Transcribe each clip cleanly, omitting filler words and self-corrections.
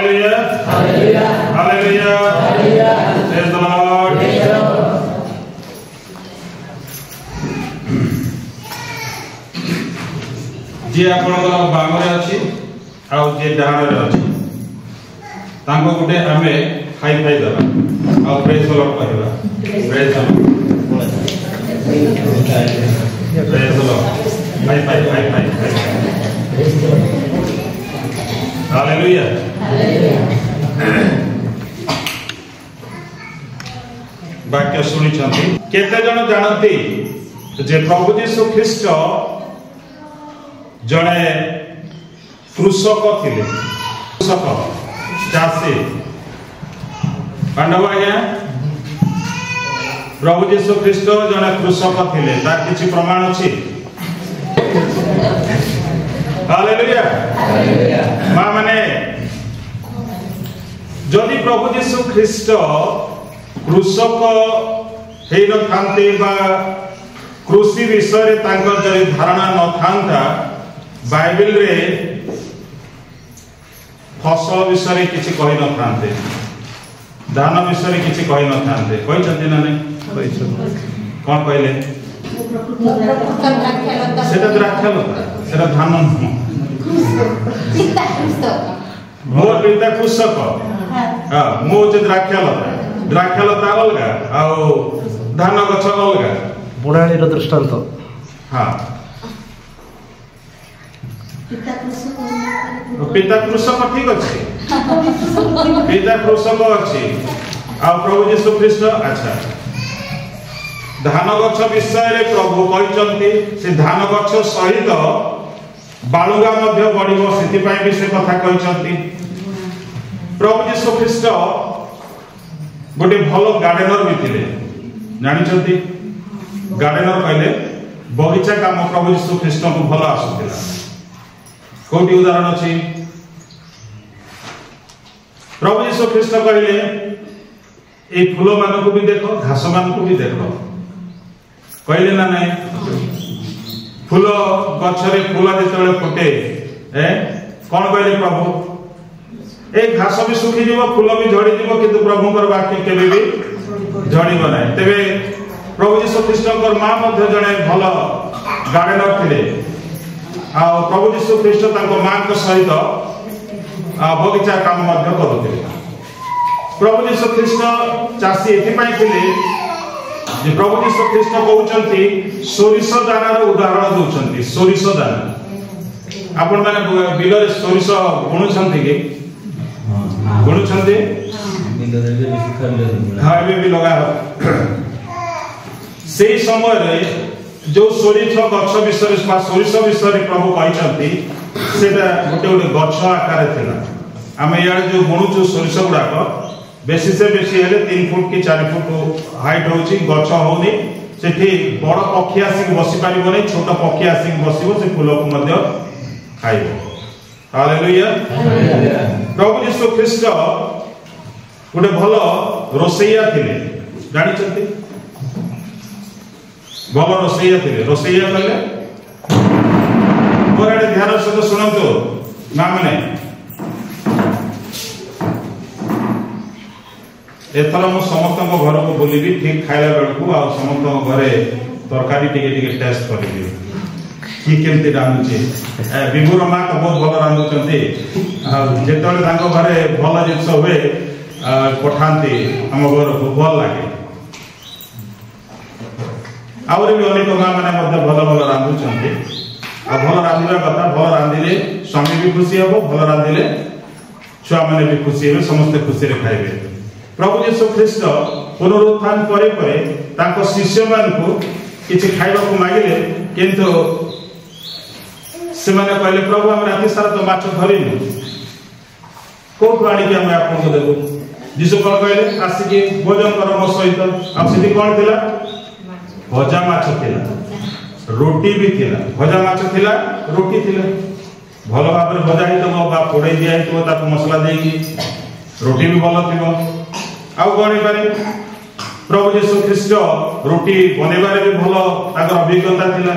Hallelujah. Hallelujah. Hallelujah. Praise the Lord. जे आपनकर बामरे अछि आ जे डाहारे अछि तांको गुटे हमें हाई फाई दबा आ प्रेज द लॉर्ड कहबा praise the Lord praise the Lord hi fi hallelujah वाक्य सुनी छथि केते जण जानती जे प्रभु यीशु ख्रीष्ट जड़े कृषक थिले कृषक चाषी पांडव आज्ञा प्रभु यीशु ख्रीष्ट जड़े कृषक थिले तार किछि प्रमाण अछि हालेलुया मां माने जदि प्रभु यीशु ख्रीष्ट कृषक हेई न थांते बा कृषि विषय तांकर जदि धारणा न थांता बाइबल रे फसल विषय किछि कहि न थांते धान विषय किछि कहि न थांते कहि छथि ना नै कोन कहले सेटा द्राक्षालता सेटा धान मो पिता कृषक हां मो जे द्राक्षालता अलगा आ धान गछ अलगा बुढ़ाणी दृष्टांत हां पिता कृषक ठीक अच्छे पिता कृषक अच्छे आ प्रभु यीशु ख्रीष्ट अच्छा धान गछ विषय रे प्रभु कहचंती से धान गछ सहित बालुगा मध्य बढ़िबो सेति पई भी से कथा कहचंती प्रभु यीशु ख्रीष्ट गोटे भलो गार्डनर भी थिले जानि छथि गार्डनर कहले बगीचा काम प्रभु यीशु ख्रीष्ट को भलो आसुतिला कोटी उदाहरण अछि प्रभु यीशु ख्रीष्ट कहले ए फूल मान को भी देखो घास मान को भी देखो कहले ना नहीं फूल गछरे फूल जेतबे फुटे कोन कहले प्रभु ए घास भी सुखी जीव फूल भी झड़ी जीव किंतु प्रभुकर वाक्य केबे भी झड़ीब नै तबे प्रभु यीशु ख्रीष्टकर मां मध्ये जणे भलो गार्डनर थिले आ प्रभु यीशु ख्रीष्ट ताको मां को सहित बगीचा काम मध्ये करूथिले प्रभु यीशु ख्रीष्ट चासी एथि पई थिले जे प्रभु यीशु ख्रीष्ट कहउचंती सोरिष दानार उदाहरण दउचंती सोरिष दाना आपण माने बिलरे सोरिष गुणुचंती कि गुणुचंती बिलरे भी सुखाले हां भी लगा सेही समय रे जो सोरिष गछ विषय सोरिष विषय प्रभु कहचंती सेटा गोटे गोटे गछ आकार थिला आमे यार जो गुणुचु सोरिष गुडाक बेसी से बेसी हेले 3 फुट की 4 फुट हाइट होची गछ होनी सेठी बड़ पक्षी आसी बसी पारिबो नै छोट पक्षी आसी बसिबो से फूल को मध्य खाइबो हालेलुया प्रभु यीशु ख्रीष्ट गोटे भलो रोसैया थिले जानि छथि भलो रोसैया थिले रोसैया कहले मोराडे ध्यान सहित सुनंतु मां माने एथर मु समस्त घर को बोलिबी ठीक खाइला बेलकू आ समस्त घरे तरकारी टिके टिके टेस्ट करिबी की केमती रांधुचे विभुर मां तो बहुत भलो रांधुचंती जेतले तांको घरे भलो जिंस होए पठांती हम घर को भल लागे आउरे भी अनेक मां माने मध्ये भलो भलो रांधुचंती आ भलो रांधिबा कथा भलो रांधिले स्वामी भी खुशी हबो भलो रांधिले छुआ माने भी खुशी हेबे समस्त खुशी रे खाइबे प्रभु यीशु ख्रीष्ट पुनरुत्थान परे परे तांको शिष्य मान को किछि खाइबा को मागिले किंतु से माने कहले प्रभु हम राति सारा तो माछ धरिनु को प्राणी के हम आपन को देबो यीशु कहले आसी के भोजन कर मो सहित आ सिद्धि कोन थिला भजा माछ थिला रोटी भी थिला भजा माछ थिला रोटी थिला भलो भाबरे भजा ही तो बा पोड़े दिया ही तो ता मसला देगी रोटी भी भलो थिबो आउ कोनी पारे प्रभु यीशु ख्रीष्ट रोटी बनेबारे भी भलो ताकर अभिज्ञता थिला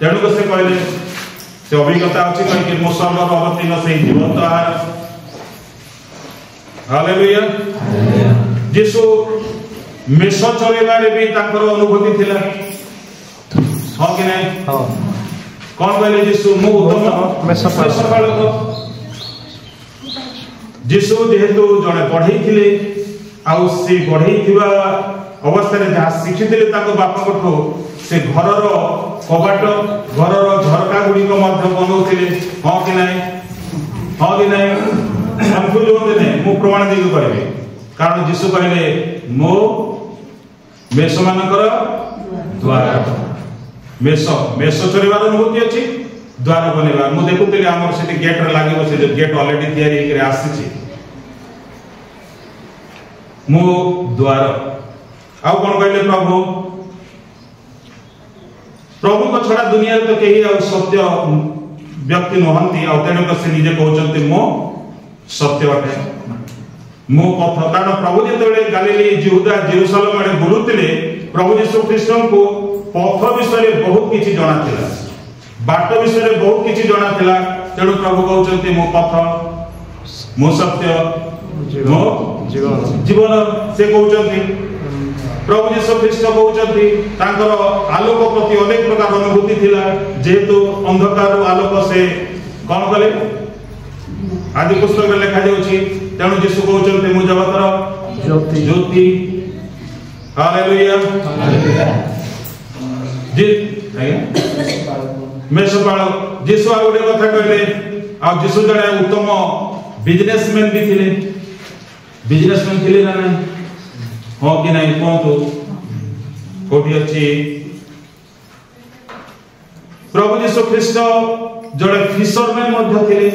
जेणु को से कहले से अभिज्ञता अछि कि मो सर्वर अवतीर्ण से जीवन तो आहार हालेलुया यीशु मेष चलेबारे भी ताकर अनुभूति थिला हां कि नहीं हां कौन कहले यीशु मु उत्तम मेष पालक यीशु जेहेतु जने पढ़ई थिले आउ से पढ़ई थिबा अवस्था रे जहा शिखिथिले ताको बापा कोठो से घरर कबाट घरर झरका गुडी को मध्य बनौथिले हां कि नहीं कन्फ्यूज होते नहीं मु प्रमाण देके कहबे कारण यीशु कहले मो मेष मानकर द्वार मेष चोरीबार अनुभूति अछि द्वार बनेबार मु देखुतले हमर सेठी गेट रे लागिबो से जो गेट ऑलरेडी तयारी करे आसीछि मु द्वार आउ कोन कहले प्रभु को छड़ा दुनिया तो केही आ सत्य व्यक्ति नहंती आ तेणु से निजे कहउचंती मो सत्य अटे मो पथ कारण प्रभु जेतेबेले गलीली यहूदा जेरूशलेम आडे बुलुतिले प्रभु यीशु ख्रीष्ट को पथ विषय बहुत किछि जଣା थिला बाट विषय बहुत किछि जଣା थिला तेणु प्रभु कहउचंती मो पथ मो सत्य मो जीवन से कहउचंती प्रभु यीशु ख्रीष्ट कहउचंती तांकर आलोक प्रति अनेक प्रकार अनुभूति थिला जेहेतु अंधकार आलोक से कोन कले आदि पुस्तक में लिखा जाउची तेणु यीशु कहउचंती मु जगतर ज्योति हालेलुया जी मेषपालक यीशु आ गोटे कथा कहले आ यीशु जड़े उत्तम बिजनेसमैन भी थिले बिजनेसमैन थिले ना नहीं हां कि नहीं कोंतो कोठी अछि प्रभु यीशु ख्रीष्ट जड़े फिशरमैन मध्य थिले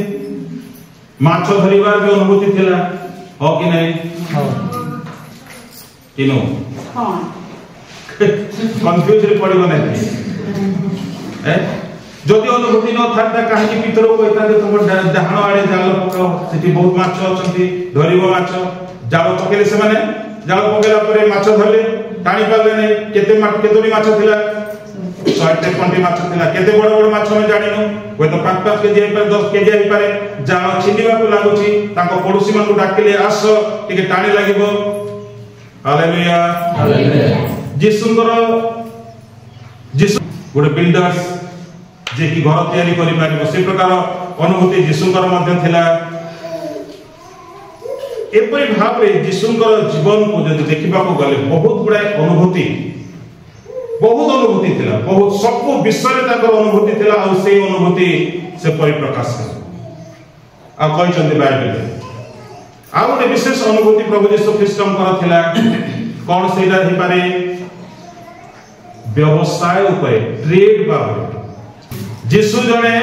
माछ धरिबार भी अनुभूति थिला हां कि नहीं हां किनो हां कंफ्यूज रे पड़िबो नहीं जदि अनुभूति न थाता काहे पितर को कहता तुम डाहण आड़े जाल पकाओ सेठी बहुत माछ अछंती धरिबो माछ जाल पकेले से माने जाल पकेला परे माछ धरले टाणी पाले नहीं केतोनी माछ थिला 150 माछ थिला केते बड़ बड़ माछ हम जानिनो कोई तो 5 केजी हे पर 10 केजी हे पारे जाल छिनिबा को लागुची ताको पड़ोसी मन को डाकिले आस टिके टाणी लागिबो हालेलुया यीशु गोटे बिल्डर्स जे कि घर तैयारी करि पारिबो से प्रकार अनुभूति यीशुकर मध्य थिला एपरि भाबे यीशुकर जीवन को जदि देखिबा को गले बहुत गुडा अनुभूति थिला बहुत सब विषय ताकर अनुभूति थिला आ से अनुभूति से परिप्रकाश करा आ कहि चंदी बाइबल आ गोटे विशेष अनुभूति प्रभु यीशु ख्रीष्टकर थिला कोन सेटा हे पारे व्यवसाय ऊपर ट्रेड बाबत यीशु जने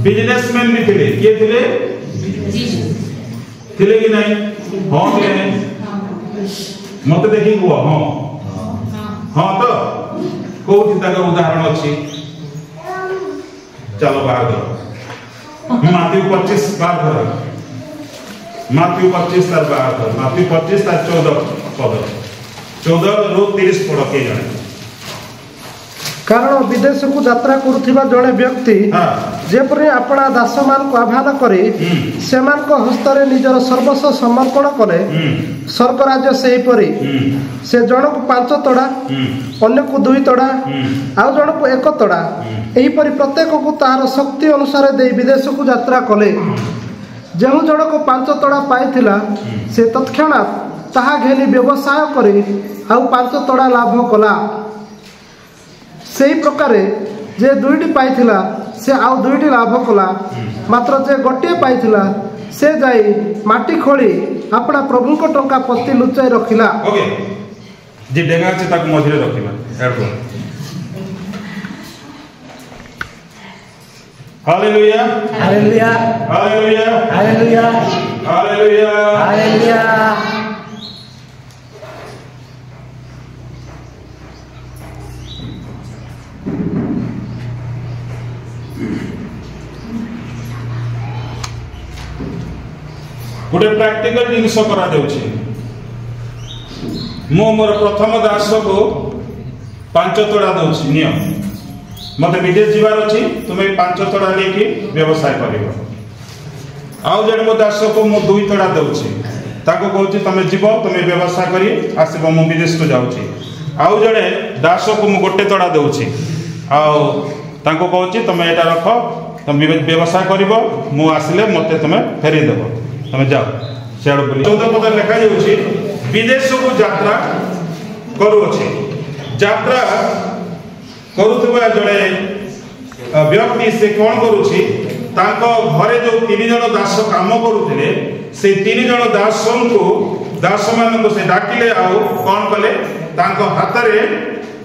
बिजनेसमैन भी थिले के थिले कि नहीं हां कि नहीं मते देखि को हां तो कोठी तक उदाहरण अछि चलो बाहर माथ्यू 25 बाहर माथ्यू 25 तार बाहर माथ्यू 25 तार 14 पद 14 रो 30 पद के जाने कारण विदेश को यात्रा करुथिबा जड़े व्यक्ति जेपरि अपना दास मान को आह्वान करे सेमान को हस्तरे निजर सर्वस्व समर्पण करे स्वर्ग राज्य सेही परि से जण को 5 तोड़ा अन्य को 2 तोड़ा आ जण को 1 तोड़ा एही परि प्रत्येक को तार शक्ति अनुसार दे विदेश को यात्रा कले जेहु जण को 5 तोड़ा पाइथिला से तत्क्षणात ताहा घेनी व्यवसाय करे आ 5 तोड़ा लाभ कला सेही प्रकारे जे 2टी पाइथिला से आउ 2टी लाभ कला मात्र जे गोटे पाइथिला से जाई माटी खोली अपना प्रभु को टंका पत्ती लुचाई रखिला ओके जे डेगा छै ताक मझिरे रखिबा एरको hallelujah hallelujah hallelujah hallelujah hallelujah hallelujah गोटे प्रैक्टिकल जिनिस करा जाउछि मो मोर प्रथम दास को 5 तोड़ा दउछि नियम मते विदेश जीवार अछि तुमे 5 तोड़ा लेके व्यवसाय करिवो आउ जण मो दास को मो 2 तोड़ा दउछि ताको कहूँ तुम जीव तुम व्यवसाय करी आसब मु विदेश को जाऊँगी आउ जड़े दास को मु गोटे तोड़ा दूची आको कहूँ तुम यहाँ रख तुम व्यवसाय कर मु आसिले मत तुम फेरीदेव तुम जाओ सियाड़ बोली 14 पद लिखा जाऊँगी विदेश को यात्रा करुअछि यात्रा करुवा जड़े व्यक्ति से कौन करुछि तांको घरे जो 3 जन दास काम करुथिले से 3 जन दास मानक से डाकिले आउ कौन कले तांको हाथ रे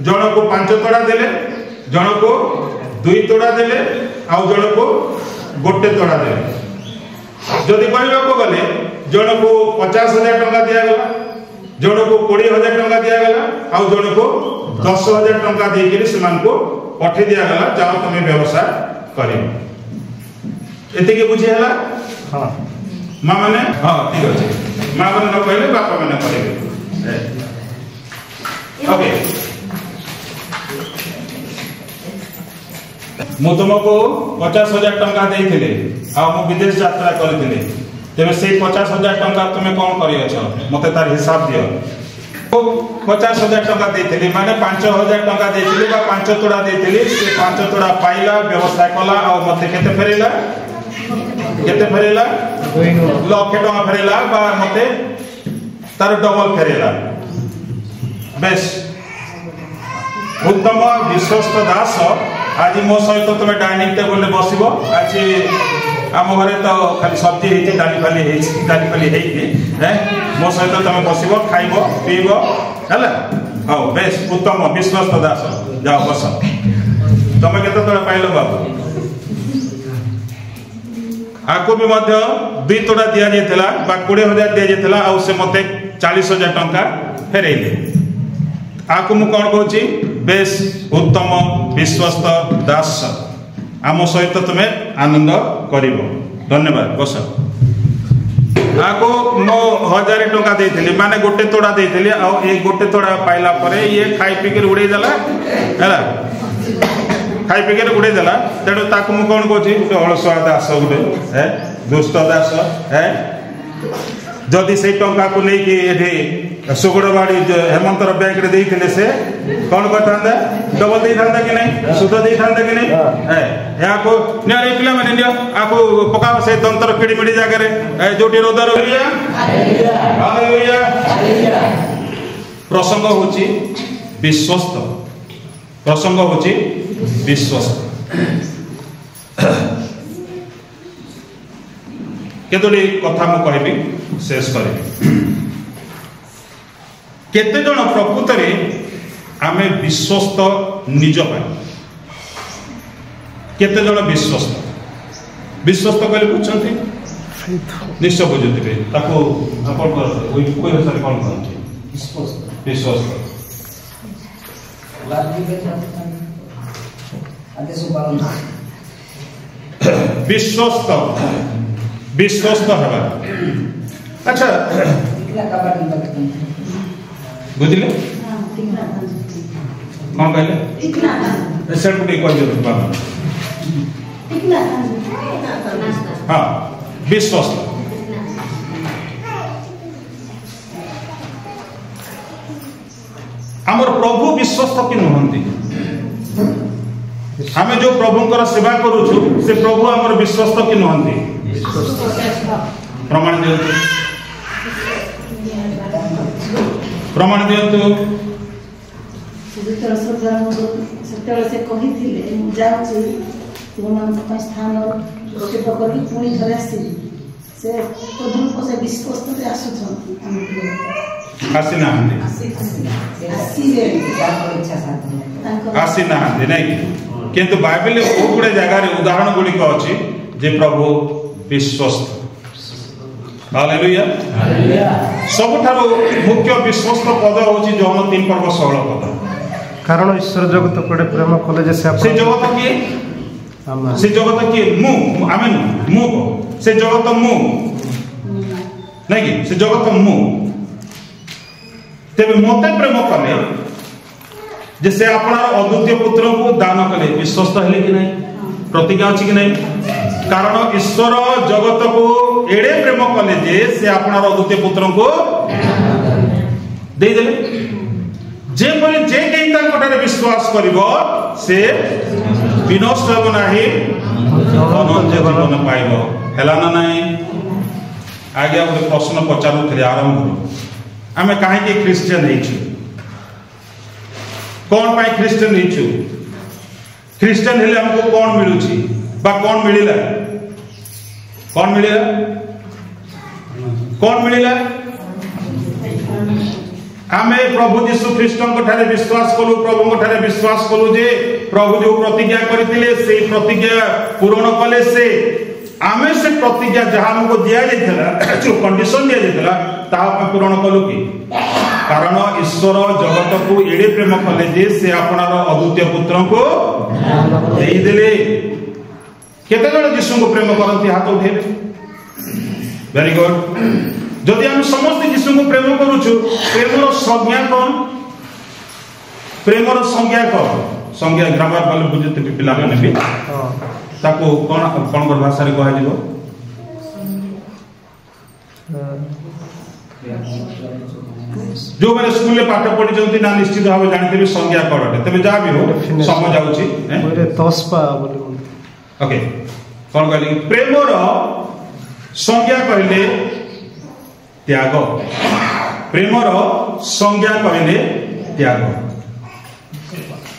जन को 5 तोड़ा देले जन को 2 तोड़ा देले आउ जन को गोटे तोड़ा देले जदि कहबा को गले जन को 50,000 टंका दिया गला जन को 20,000 टंका दिया गला आउ जन को 10,000 टंका देके से मान को पठे दिया गला जाओ तुम व्यवसाय करियो एते के बुझी हला हां मां माने हां ठीक अछि मां माने न कहले बापा माने करेबे ओके मु तुमको 50,000 टंका देइथिले आ मु विदेश यात्रा करथिले तेबे से 50,000 टंका तुमे कोन करियो छ मते तार हिसाब दियो 50,000 टंका देइथिले माने 5,000 टंका देइथिले बा 5 तोड़ा देइथिले से 5 तोड़ा पाइला व्यवसाय कला आ मते केते फेरेला 2 लाख टंका फेरेला बा मते तार डबल फेरेला बेस उत्तम विश्वस्त दास आज मो सहित तुम डाइनिंग टेबल में बसब आज आम घरे तो खाली सब्जी होती डाली फाली है मो सहित तुम बसब खाइब पीब है हाँ बेस उत्तम विश्वस्त दास जाओ बस तुम केते तोड़ा पाइल बाबू आपको भी 2 तोड़ा दि जाइए 20,000 दि जाइए आ से मत 40,000 टंका फेरेले आपको मु कौन कहूँ बेस उत्तम विश्वस्त दास आम सहित तुम्हें आनंद कर धन्यवाद बस आपको मो 1,000 टंका देइथिली माने गोटे तोड़ा देइथिली आ ए गोटे तोड़ा पाइला परे ये खाई पीके उड़े देला हैला खाई पीके उड़े देला तेणु ताकू मु कौन कहूँ अलसुआ दास गुटे है दुष्ट दास है जदि से टंका को लेकिन ये सुगड़बाड़ी हेमंतर बैंक रे देइथिले से कौन करथांदा डबल देइथांदा कि नहीं सुध देइथांदा कि नहीं है या को न्यारे पिला माने नियो आको पका से तंत्र किडी मिडी जागा रे जोटी रोदर होइया हालेलुया प्रसंग होची विश्वस्त प्रसंग होची विश्वस्त केतोडी कथा मु कहबी शेष करी केते जन प्रकृत में आमे विश्वस्त निज पाई केते जन विश्वस्त कहले बुझछंती निश्चय बुझुथिबे ताको अपन कोई भाषा कोन कहନ୍ତି विश्वस्त विश्वस्त हवा अच्छा बुझले कौन कहले सेट को कह दियो बाबा हाँ विश्वस्त हमर प्रभु विश्वस्त कि नहंती हमें जो प्रभुंकर सेवा करूछु से प्रभु हमर विश्वस्त कि नहंती प्रमाण दियंतु प्रमाण दियंतु से कहिथिले मु जाउछि तुमन स्थान प्रस्तुत करी पुणी थरे आसीबी से प्रभु को से विश्वस्त रे आसुछंती आसी नाहंती आसी नाहंती नहीं किंतु बाइबल बहुत गुड़े जगह उदाहरण गुड़िक अच्छी जे प्रभु विश्वस्त हालेलुया सबठारो मुख्य विश्वस्त पद होची जौन 3:16 पद कारण ईश्वर जगत कोडे प्रेम कले जे से जगत किए से जगत किए मु आमेन मु से जगत मु नहीं कि से जगत मु तेबे मते प्रेम कले जे से अपना अद्वितीय पुत्र को दान कले विश्वस्त हेले कि नहीं प्रतिज्ञा अछि कि नहीं कारण ईश्वर जगत को एड़े प्रेम कले जे से आपणार अद्वितीय पुत्र को दे देले जे पर जे केई तांकटारे विश्वास करिवो से विनष्ट हेबो नाही अनंत जीवन पाइबो हेला ना नाही। आगे गोटे प्रश्न पचारुथिले आरंभ आमे काहे के क्रिश्चियन हेछु कौन पाई क्रिश्चियन हेछु क्रिश्चियन हेले हमको कौन मिलुची बा कौन मिलिला आमे प्रभु यीशु ख्रीष्ट ठारे विश्वास कलु प्रभु ठारे विश्वास कलु जे प्रभु जो प्रतिज्ञा करथिले से प्रतिज्ञा पूर्ण कले से आमे से प्रतिज्ञा जहां हमको दिया जायथला जो कंडीशन दिया जायथला ता पूर्ण कलु कि कारण ईश्वर जगत को एड़े प्रेम कले जे से आपणार अद्वितीय पुत्र को देई देले केते जण यीशु को प्रेम करंती हाथ उठेबे वेरी गुड जदि हम समस्त यीशु को प्रेम करूछु प्रेमर संज्ञा कोन प्रेमर संज्ञा कोन संज्ञा ग्रामर वाले बुझते पिला माने भी ताको कोन भाषा रे कहै दिबो जो मैंने स्कूल में पाठ पढ़ी जंती ना निश्चित भाव जानते भी संज्ञा कोन तबे जा भी हो समझ जाउची ओरे तस्पा बोली ओके कोन कहली प्रेमर संज्ञा कहले त्याग प्रेमर संज्ञा कहले त्याग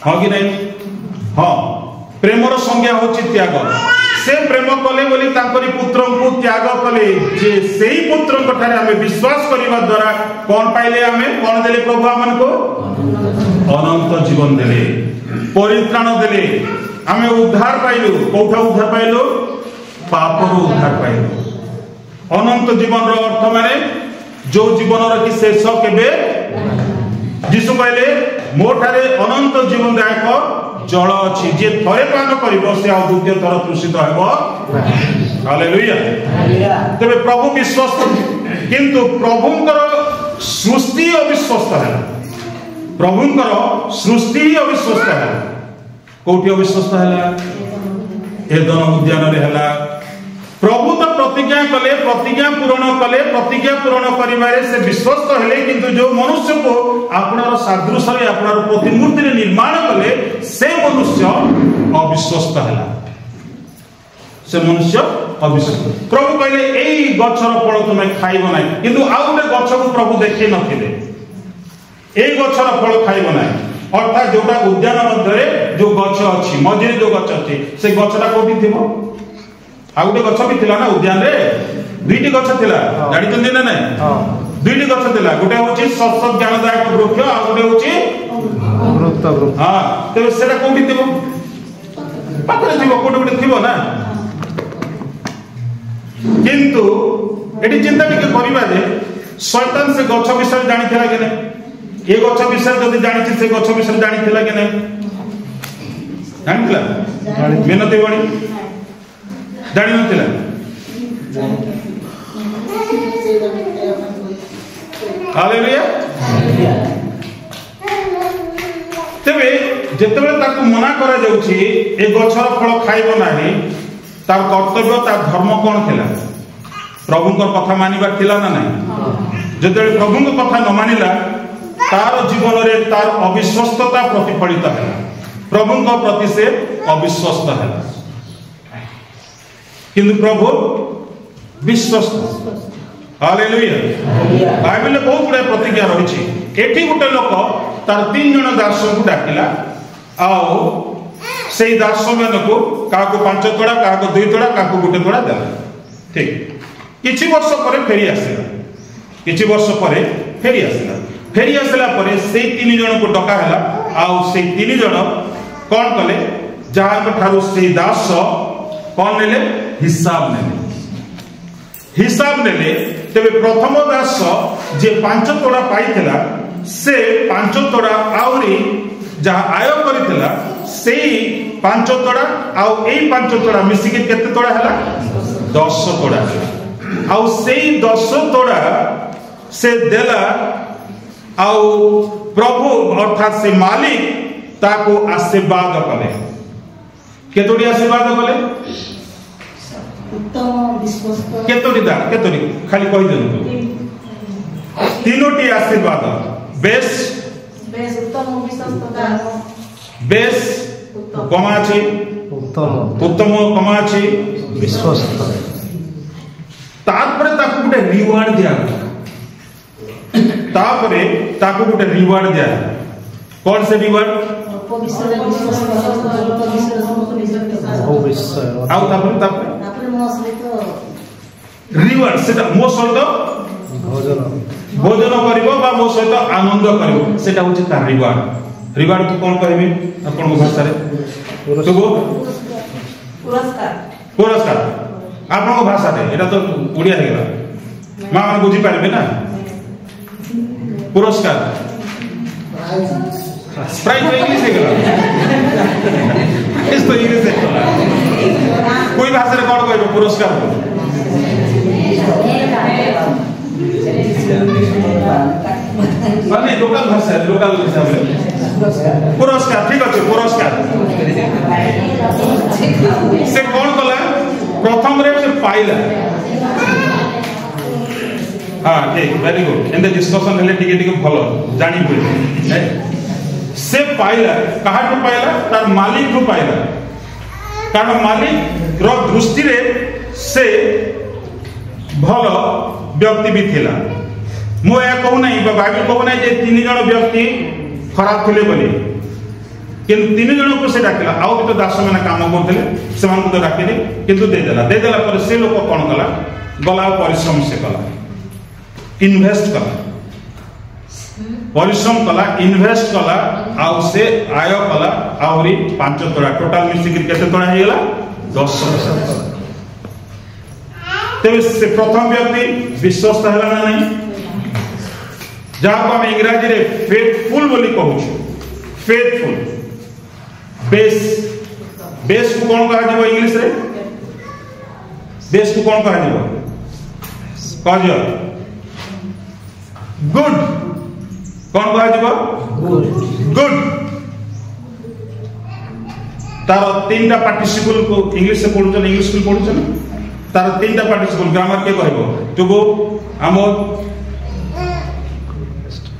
हाँ कि नहीं हाँ प्रेमर संज्ञा होची त्याग से प्रेम कले बोली तांकरी पुत्र को त्याग कले जे सेही पुत्र को ठारे हमें विश्वास करबा द्वारा कौन पाइले हमें कौन देले प्रभु हमन को अनंत जीवन देले परित्राण देले हमें उद्धार पाइलु कोठा उद्धार पाइलु पापर उद्धार पाइलु अनंत जीवन रो अर्थ माने जो जीवन रो कि शेष केबे यीशु कहले मोठारे अनंत जीवन दायक जल अछि जे थरे पान करिवो से आ द्वितीय थर तृषित हेबो हालेलुया तबे प्रभु विश्वस्त किंतु प्रभुंकर सृष्टि अविश्वस्त है प्रभुंकर सृष्टि अविश्वस्त है कोठी अविश्वस्त हैला एदन उद्यान रे हैला प्रभु तो प्रतिज्ञा कले प्रतिज्ञा पूर्ण करिबारे से विश्वस्त हेले किंतु जो मनुष्य को आपणार सादृश रे आपणार प्रतिमूर्ति रे निर्माण कले से मनुष्य अविश्वस्त हैला से मनुष्य अविश्वस्त प्रभु कहले एई गछर फल तुमे खाइबो नै किंतु आ गोटे गछ को प्रभु देखै नथिले एई गछर फल खाइबो नै अर्थात जोटा उद्यान मध्य जो गछ अछि मझे जो गछ अछि से गछटा कोठी थिबो आ गोटे गछ भी थिला ना उद्यान रे दुईटी गछ थिला गाडी तंदी ना नै दुईटी गछ थिला गोटे होची सत्सत ज्ञानदायक वृक्ष आ गोटे होची अमृत वृक्ष हां ते सेटा कोठी थिबो पाखरे थिबो कोठी कोठी थिबो ना किंतु एटी चिंता के करिबा जे शैतान से गछ विषय जानि थिला के नै ए गछ विषय जदि जानि छि से गछ विषय जानि थिला के नै जानि थिला मेहनत बड़ी जानि नथिला हालेलुया तबे जेतेबेले ताकू मना करा जाउछि ए गछर फल खाइबो नाही तार कर्तव्य तार धर्म कोन थिला प्रभुंकर कथा मानिबार थिला ना नाही जेतेबेले प्रभुंकर कथा न मानिला तार जीवन रे तार अविश्वस्तता प्रतिफलित है प्रभुंकर प्रति से अविश्वस्त है किंतु प्रभु विश्वस्त हालेलुया बाइबल में बहुत गुडा प्रतिज्ञा रही एठी गोटे लोक तार 3 जन दास को डाकिला आओ सेई दास मन को काको 5 तोड़ा काको 2 तोड़ा काको गोटे तोड़ा देला ठीक किछि वर्ष परे फेरी आसिला फेरी आसला परे से 3 जन को डका हला आओ से 3 जन कोन कले जहां ठारू से दास कोन नेले हिसाब नेले तेबे प्रथम दास जे 5 तोड़ा पाइथिला से 5 तोड़ा आउरी जहां आय करिथिला सेई 5 तोड़ा आउ एई 5 तोड़ा मिसी के केते तोड़ा हला 10 तोड़ा आउ सेई 10 तोड़ा से देला आउ प्रभु अर्थात से मालिक ताको आशीर्वाद कले केतोडी आशीर्वाद कले उत्तम विश्वस्त केतोटी खाली कहि देनु तीनोटी आशीर्वाद बेस उत्तम विश्वस्तता बेस कमाची उत्तम कमाची विश्वस्त तारपरे ताकू गोटे रिवार्ड दिया तापरे ताकू गोटे रिवार्ड दिया कौन से रिवार्ड आउ तापरे रिवार्ड सेटा मो सहित भोजन करिवो बा मो सहित आनंद करिवो सेटा होची तार रिवार्ड रिवार्ड को कोन कहबी अपन भाषा रे पुरस्कार आपन भाषा रे एटा तो उड़िया रे गला मां मन बुझी पारबे ना पुरस्कार प्राइज इंग्लिश है गला इस तो इंग्लिश है कोई भाषा रे कोन कहबो पुरस्कार माने लोकल भाषा लोकल हिसाब रे पुरस्कार ठीक अछि पुरस्कार से कोन कला प्रथम रे से पाइला हां ठीक very good in the discussion हेले टिके टिके भलो जानि पड़े से पाइला कहा तो पाइला तार मालिक को पाइला कारण मालिक रो दृष्टि रे से भलो व्यक्ति भी थिला मो या कहू नहीं बाइबल कहू नहीं जे तीन जण व्यक्ति खराब थिले बोली किंतु तीन जण को से डाकिला आउ तो दास माने काम करथिले से मान को तो डाकिले किंतु दे देला पर से लोक कोन कला गला परिश्रम से कला इन्वेस्ट कला परिश्रम कला इन्वेस्ट कला आउ से आय कला आउरी 5 तोड़ा टोटल मिसी केते तोड़ा हे गेला 10 तेरे से प्रथम व्यक्ति विश्वस्त है ना नहीं जहां हम इंग्रजी रे फेथफुल बोली कहू फेथफुल बेस को कौन कहा जीवो इंग्लिश रे बेस को कौन कहा जीवो कह गुड कौन कहा जीवो गुड तार तीनटा पार्टिसिपल को इंग्लिश से पढुछन इंग्लिश स्कूल पढुछन तार तीनटा पार्टिसिपल ग्रामर के कहबो टू गो आमोद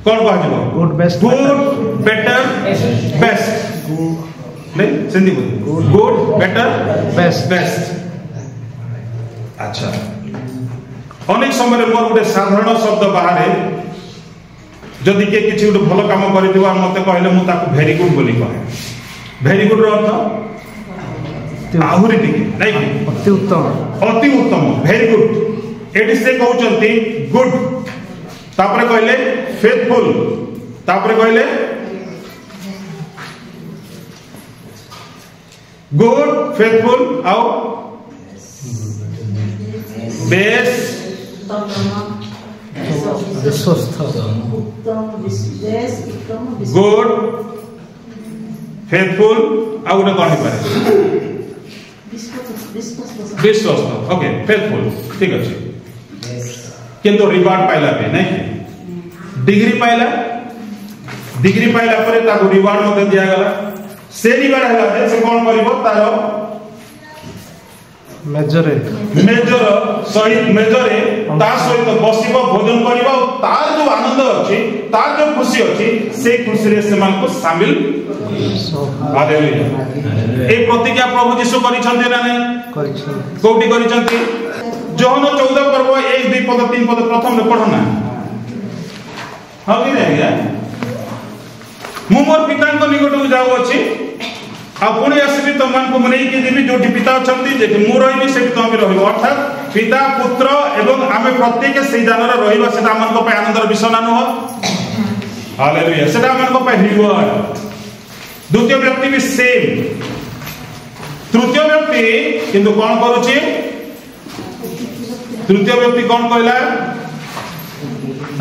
कौन कहा जीवो गुड बेटर बेस्ट नहीं सिंधी बोल गुड बेटर बेस्ट अच्छा अनेक समय मोर गोटे साधारण शब्द बाहर जदि के किछि गोटे भलो काम करिदिबा मते कहले मु ताको वेरी गुड बोली कहे वेरी गुड रो अर्थ आहुरी टिके नहीं अति उत्तम वेरी गुड एडी से कहउचंती गुड तापरे कहले फेथफुल तापरे कहले गुड फेथफुल आउ बेस विश्वस्त गुड फेथफुल आउ न कहि पारे विश्वस्त ओके फेथफुल ठीक अछि किंतु रिवार्ड पाइला पे नहीं डिग्री पाइला पर ताको रिवार्ड मते दिया गला से रिवार्ड हला से कोन करिवो तारो मेजर ता सहित बसिबो भोजन करिवो तार जो आनंद अछि तार जो खुशी अछि से खुशी रे से मान को शामिल हालेलुया ए प्रतिज्ञा प्रभु यीशु करिसंते ना नहीं करिसन कोठी करिसंते जोहन 14 पर्व 1 2 पद 3 पद प्रथम रे पढना हां कि रे गया मु मोर पिता को निकट जाऊ अछि आ पुणी आसीबी तुमन को मनै कि देबी जोटी पिता अछंती जे मु रहिबी सेठी तुम रहिबो अर्थात पिता पुत्र एवं आमे प्रत्येक सेही जानर रहिबा सेटा हमन को पे आनंदर विषय न हो हालेलुया सेटा हमन को पे रिवार्ड द्वितीय व्यक्ति भी सेम तृतीय व्यक्ति किंतु कोन करूची तृतीय व्यक्ति कौन कहला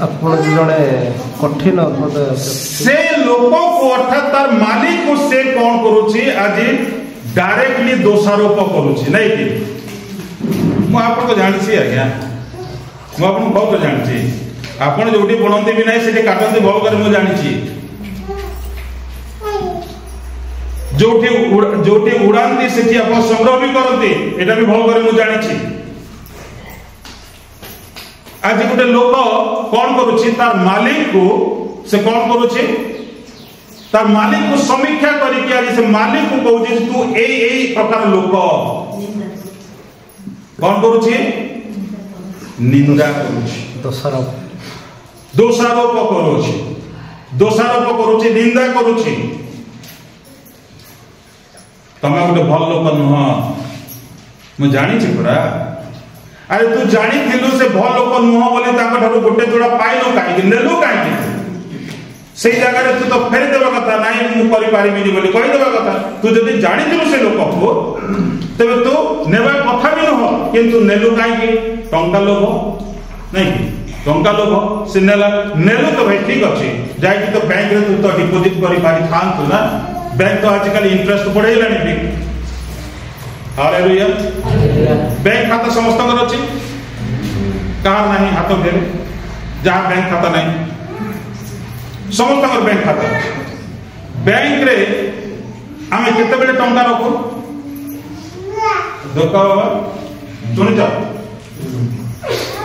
आपण जने कठिन से लोक को अर्थात तार मालिक को से कौन करूची आज डायरेक्टली दोषारोप करूची नहीं कि मु आपन को जानछि आज्ञा मु आपन बहुत जानछि आपण जोटी बनंती भी नहीं सेठी काटंती भल कर मु जानछि जोठी उड़ाती से आप संग्रह भी करते एटा भी भल करे मु जानी आज गोटे लोक कौन करुछि तार मालिक को से कौन करुछि तार मालिक को समीक्षा करके आज से मालिक को कहूछि तू एई प्रकार लोक कौन करुछि निंदा करुछि दोषारोप करुछि निंदा करुछि तमे गोटे भल लोक नुह मु जानी पड़ा अरे तू जानी से भल लोक नुह बोली गोटे जोड़ा पाइलु कहीं नेलु कहीं से जगह तू तो फेरी देवा कथा नाई मु करि पारिबिनी बोली कहि देवा कथा तू जदि जानी से लोक को तबे तू नेबा कथा भी नुह किंतु नेलु कहीं टंका लोभ नहीं टंका लोभ से नेलु तो भाई ठीक अच्छे जाकि तो बैंक रे तू तो डिपोजिट करि पारि थांतु ना बैंक तो आजकल इंटरेस्ट बढ़ेलानी भी हालेलुया बैंक खाता समस्त अच्छी कहार नहीं हाथ दे जहाँ बैंक खाता नहीं समस्त बैंक खाता बैंक रे आम केते बेले टंका रखु धोका बाबा शुणी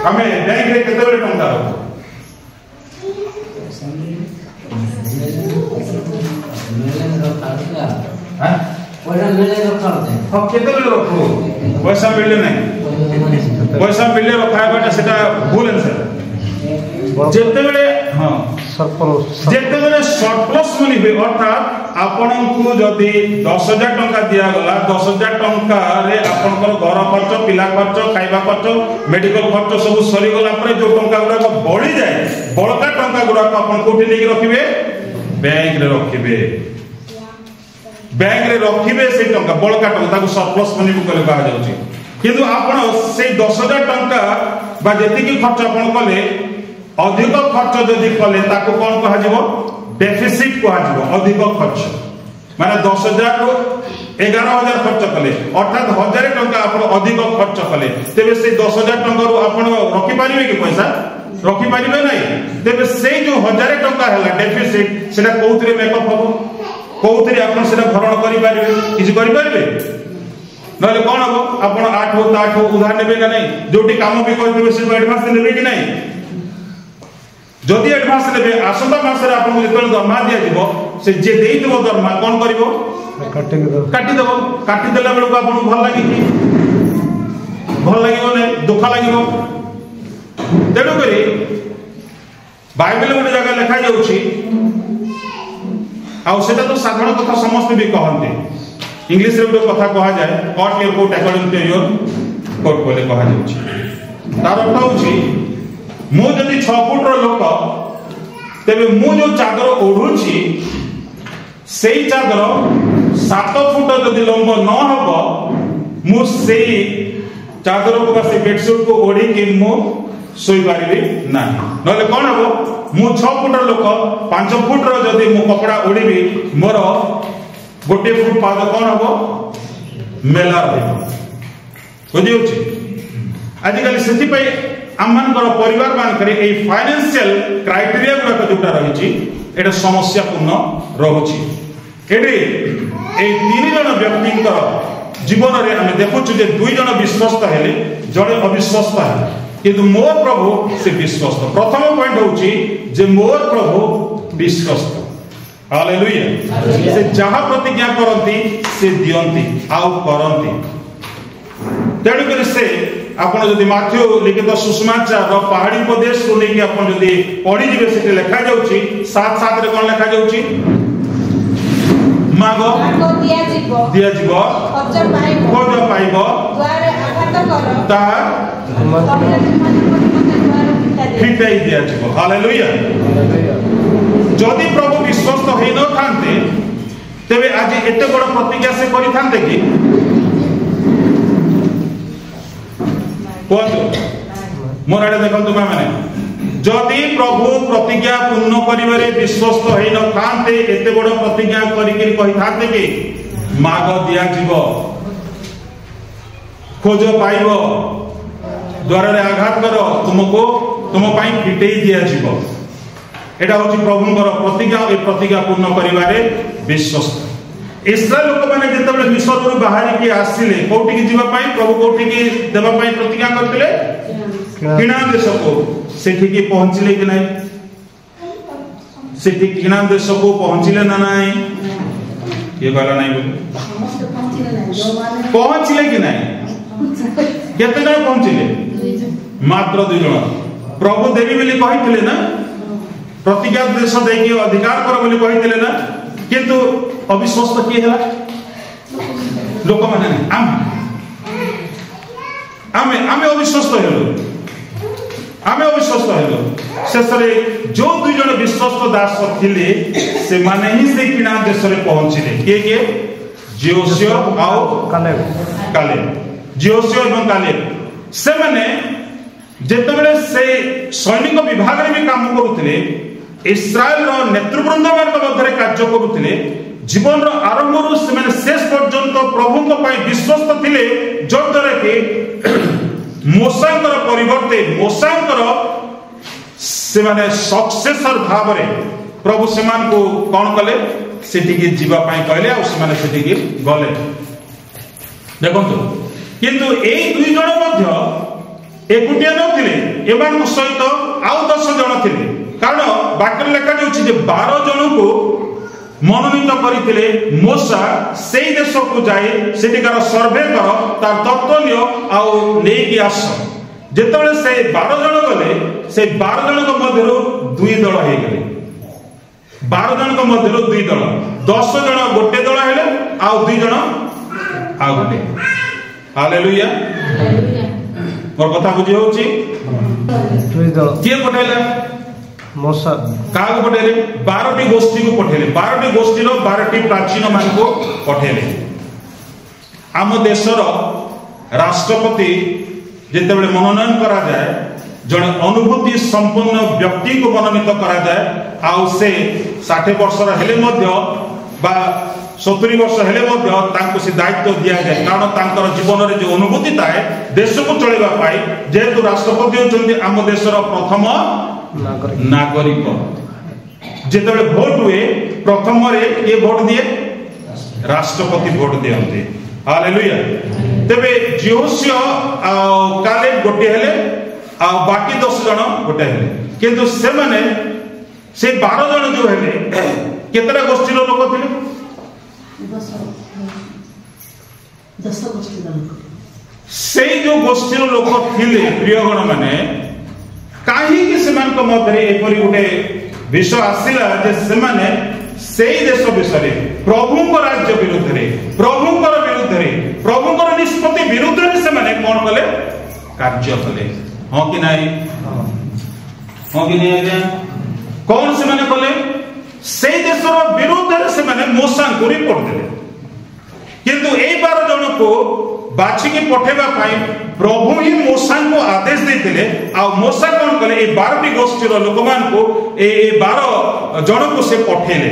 आम बैंक रे केते बेले टंका रखु पैसा मिलले नहीं पैसा मिलले रखा सेटा भूल आंसर जेतेबेले हां जेतेबेले सरप्लस मनी हुए अर्थात आपन को जदी 10000 टंका दिया गला 10000 टंका रे आपनकर घर खर्च पिला खर्च खाइबा खर्च मेडिकल खर्च सब सरी गला पर जो टंका गुडा को बढ़ी जाए बड़का टंका गुडा को आपन कोठी लेके रखिबे बैंक रे रखिबे बैंक रे रखिबे से टंका बड़का टंका को सरप्लस मनी को कहा जाउची किंतु आपण से 10000 टंका बा जेति की खर्च आपण कले अधिक खर्च जदि कले ताको कोन कहा जीवो डेफिसिट कहा जीवो अधिक खर्च माने 10000 रो 11000 खर्च कले अर्थात 1000 टंका आपण अधिक खर्च कले तेबे से 10000 टंका रो आपण रखि परिबे कि पैसा रखि परिबे नै तेबे से जो 1000 टंका हला डेफिसिट सेटा कोउतरे मेकअप हबो कोउतरे आपण सेटा भरण करि परिबे किछ करि परिबे नले कोन हबो आपण 8 हो 8 हो उधार नेबे ना नै जोटी काम भी करथिबे से एडवांस नेबे कि नै जदि एडवांस नेबे आसंता मासरे आपण जेतल दरमा दिया दिबो से जे देई दिबो दरमा कोन करिवो काटी देबो काटी देला बेलको आपण भल लागि कि भल लागिवो नै दुख लागिवो तेणु करी बाइबल गोटे जगह लिखा जाउछि आ सेटा तो साधारण कथा समस्त भी कहंते इंग्लिश रे गोटे कथा कहा जाय cut your coat according to your coat बोले कहा जाउछि तार अर्थ होछि मु जदि 6 फुट रो लोक तेबे मु जो चादर ओढुछि सेई चादर 7 फुट जदि लंब न हबो मु सेई चादर को से बेडशीट को ओढी कि मु सोई पारिबे ना नले कोन हबो मु 6 फुट रो लोक 5 फुट रो जदि मु कपड़ा ओढिबी मोर गोटे फुट पाद कोन हबो मेला रहबो बुझि होछि आजिकल सेति पय आमनकर परिवार मान करे ए फाइनेंशियल क्राइटेरिया गुडा जोटा रहिछि एटा समस्या पूर्ण रहछि एडी ए 3 जन व्यक्तिंकर जीवन रे हम देखुछु जे 2 जन विश्वस्त हेले जणे अविश्वस्त हेले किंतु मोर प्रभु से विश्वस्त प्रथम पॉइंट होछि जे मोर प्रभु विश्वस्त हालेलुया से जहा प्रतिज्ञा करंती से दियंती आउ करंती तेणु कर से आपण जदि माथ्यू लिखित सुसमाचार पहाड़ी प्रदेश को लेके आपण जदि पढ़ी जिवे सेटे लिखा जाउची 7:7 रे कोन लिखा जाउची मागो दिया जीवो खोज पाइबो द्वार आघात करो ता फिटाई दिया जीवो हालेलुया जदि प्रभु विश्वस्त होई न थांते तेबे आज एते बड़ प्रतिज्ञा से करि थांते कि मोर आड़े देखो माने जदि प्रभु प्रतिज्ञा पूर्ण करिवारे विश्वस्त होई न थांते एते बड़ प्रतिज्ञा करिके कहि थांते कि माग दिया जीवो खोज पाइबो द्वार रे आघात करो तुमको तुम पाई फिटेई दिया जीवो एटा होची प्रभुंकर प्रतिज्ञा ए प्रतिज्ञा पूर्ण करिवारे विश्वस्त इस्राएल लोक मैंने जिते मिस्र बाहर की आसिले कौटी की जीवा प्रभु कौटी की देवा प्रतिज्ञा करते किणा देश को सेठी की पहुंचले कि नहीं सेठी किणा देश को पहुंचले ना नहीं ये कहला नहीं बोले पहुंचले कि नहीं केते जण पहुंचले मात्र 2 जण प्रभु देवी बोली कहिथिले ना प्रतिज्ञा देश देकी अधिकार कर बोली कहिथिले ना किंतु अविश्वास किए हला लोक माने आमे अविश्वास हेलो आमे अविश्वास हेलो शेषरे जो 2 जण विश्वास दास थिले से माने ही से किणा देश रे पहुंचिले के जियोसियो आउ कालेब जियोसियो एवं कालेब से माने जेतेबेले से सैनिक विभाग रे भी काम करूथिले इस्राएल रो नेतृवृंद वर्ग मध्य कार्य करूथिले जीवन रो आरंभ रु से माने शेष पर्यंत प्रभु को पाई विश्वस्त थिले जो द्वारा कि मोसांकर परिवर्ते मोसांकर से माने सक्सेसर भाव रे प्रभु सेमान को कौन कले सेठी की जीवा पाई कहले आ से माने सेठी की गले देखंतु किंतु एई 2 जण मध्य एकुटिया नथिले एमान सहित आउ 10 जण थिले कारण बाक्य लेखा जाउछि जे 12 जण को मनोनीत करथिले मोसा सेई देश को जाई सेटिकार सर्वे कर तार तत्व लियो आउ नै कि आस जेतबेले से 12 जण गले से 12 जण को मध्यरु 2 दल हे गेले 12 जण को मध्यरु 2 दल 10 जण गोटे दल हेले आउ 2 जण आ गोटे हालेलुया मोर कथा बुझी होची 2 दल के पठैला मोसा काग पठेले 12टी गोष्ठी को पठेले 12टी गोष्ठी रो 12टी प्राचीन मान को पठेले आम देशर राष्ट्रपति जेतेबेले मनोनयन करा जाए जने अनुभूति संपन्न व्यक्ति को मनोनीत करा जाए आउ से 60 वर्षर हेले मध्य बा 70 वर्ष हेले मध्य तांको से दायित्व दिया जाए कारण तांकर जीवन रे जो अनुभूति ताए देश को चलेबा पाई जेतु राष्ट्रपति होचंदी आम देशर प्रथम नागरिक जेतेबेले भोट हुए प्रथम रे ये भोट दिए राष्ट्रपति भोट दियंते हालेलुया तबे जियोसियो कालेब गोटे हेले आ बाकी 10 जण गोटे हेले किंतु से माने से 12 जण जो हेले केतरा गोष्ठी रो लोक थिले 10 गोष्ठी लोक से जो गोष्ठी रो लोक थिले प्रियगण माने काहे कि सेमान को मधरे एपरि गुटे विषय आसिला जे सेमाने सेई देश विषय प्रभु को राज्य विरुद्ध रे प्रभु को विरुद्ध रे प्रभु को निष्पत्ति विरुद्ध रे सेमाने कोन कले कार्य कले हां कि नाही हां कि नहीं आज्ञा कौन सेमाने कले सेई देश रो विरुद्ध रे सेमाने मोसा को रिपोर्ट देले किंतु एई 12 जण को बाछि के पठेबा पाई प्रभु ही मोसा को आदेश देथिले आ मोसा कोन कले ए 12टी गोष्ठी रो लोकमान को ए 12 जण को से पठेले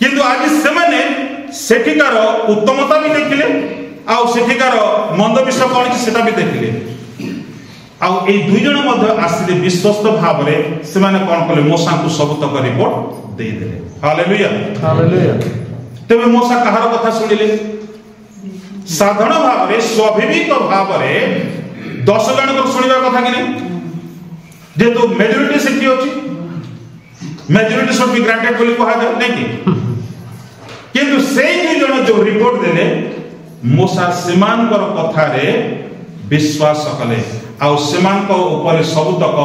किंतु आज से माने सेठिकार उत्तमता भी देखिले आ सेठिकार मंद विषय कोन कि सेटा भी देखिले आ ए 2 जण मध्य आसिले विश्वस्त भाव रे से माने कोन कले मोसा को सब तक रिपोर्ट दे देले हालेलुया हालेलुया तबे मोसा कहार कथा सुनिले साधारण भाव रे स्वाभाविक भाव रे 10 जण को सुनिबा कथा कि नै जेतो मेजॉरिटी सिटी होची मेजॉरिटी शुड बी ग्रांटेड बोली कहा जाय नै कि किंतु सेई 2 जण जो रिपोर्ट देले मोसा सीमान कर कथा रे विश्वास कले आ सीमान को ऊपर सब तक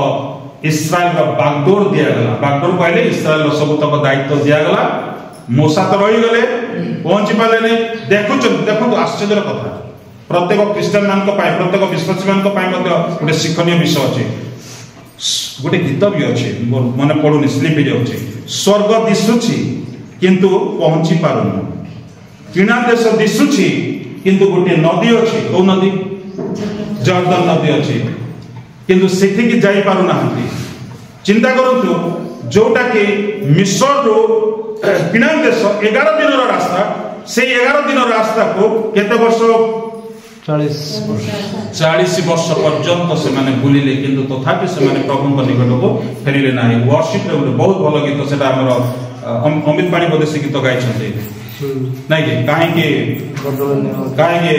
इस्राएल का बागडोर दिया गला बागडोर कहले इस्राएल सब तक दायित्व दिया गला मोसा तो रही गले पहुंची पाले नहीं देखो आश्चर्य कथा प्रत्येक क्रिश्चियन मान को पाए प्रत्येक विश्वासी मान को पाए मध्य गोटे शिक्षणीय विषय अछि गोटे गीत भी अछि मन पडुनी स्लिप जाउछि स्वर्ग दिसुछि किंतु पहुंची पारुनु किणा देश दिसुछि किंतु गोटे नदी अछि ओ नदी जर्दन नदी अछि किंतु सेठी की जाई पारु नाहंती चिंता करंतु जोटा कि मिस्र रो किणा देश 11 दिन रास्ता से 11 दिन रास्ता को केते वर्ष 40 वर्ष पर्यंत से माने बुलिले किंतु तथापि से माने प्रभु को निकट को फेरिले नाही वर्शिप रे बहुत भलो गीत सेटा हमर अमित पाणी बदेसी गीत गाइ छथि नहीं कि काहे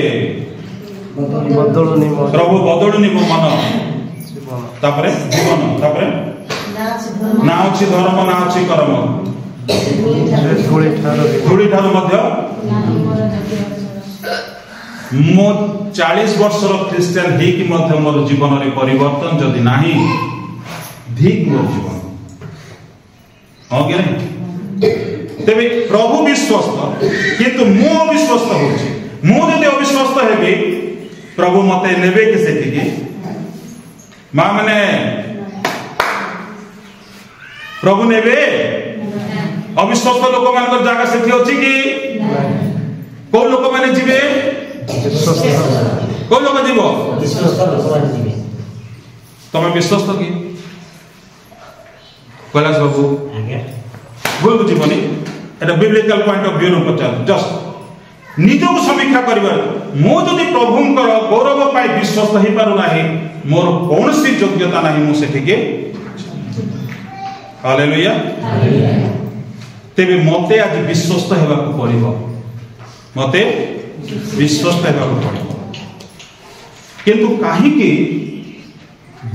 प्रभु बदलुनी मो मन तापरे जीवन तापरे ना अछि धर्म ना अछि कर्म धूली ठारू मध्य मो 40 वर्षर ख्रीस्टियन ही कि मध्य मोर जीवन रे परिवर्तन जदि नाही ठीक मोर जीवन हो गया तेबे प्रभु विश्वस्त किंतु मु अविश्वस्त होछि मु जदि अविश्वस्त हेबी प्रभु मते नेबे कि सेठी कि मां माने प्रभु नेबे अविश्वस्त लोक मानकर जागा सेठी अछि कि को लोक माने जिवे को लोक जीवो विश्वस्त लोक माने जिवे तमे विश्वस्त कि कैलाश बाबू भूल बुझीबनी एटा biblical point of view Pachar just निजो को समीक्षा करिबार मो जदि प्रभुंकर गौरव पाई विश्वस्त ही पारु नाही मोर कोनसी योग्यता नाही मु सेठी के हालेलुया तेबे मते आज विश्वस्त हेबा को पड़िबो मते विश्वस्त हेबा को पड़िबो किंतु काहे कि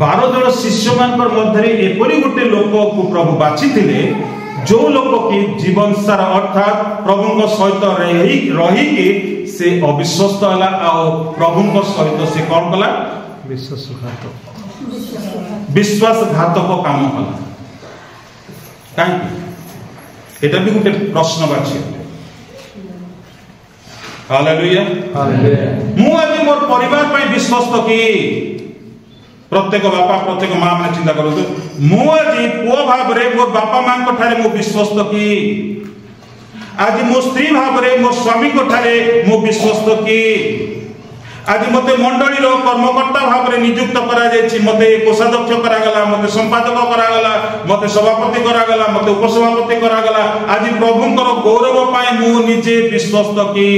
12 जन शिष्य मानकर मध्य एपरी गोटे लोक को प्रभु बाछि थिले जो लोक की जीवन सारा अर्थात प्रभु सहित रही कि से अविश्वस्त हला आ प्रभु सहित से कौन कला विश्वासघातक काम कला कहीं एटा भी गोटे प्रश्न बाछि हालेलुया मु आज मोर परिवार पई विश्वस्त कि प्रत्येक बापा प्रत्येक मां माने चिंता करतो मु आज पुओ भाव रे मोर बापा मां को ठारे मु विश्वस्त कि आज मो स्त्री भाव रे मोर स्वामी को ठारे मु विश्वस्त कि आज मते मंडली रो कर्मकर्ता भाव रे नियुक्त करा जायछि मते कोषाध्यक्ष करा गला मते संपादक करा गला मते सभापति करा गला मते उपसभापति करा गला आज प्रभुंकर गौरव पाए मु निजे विश्वस्त कि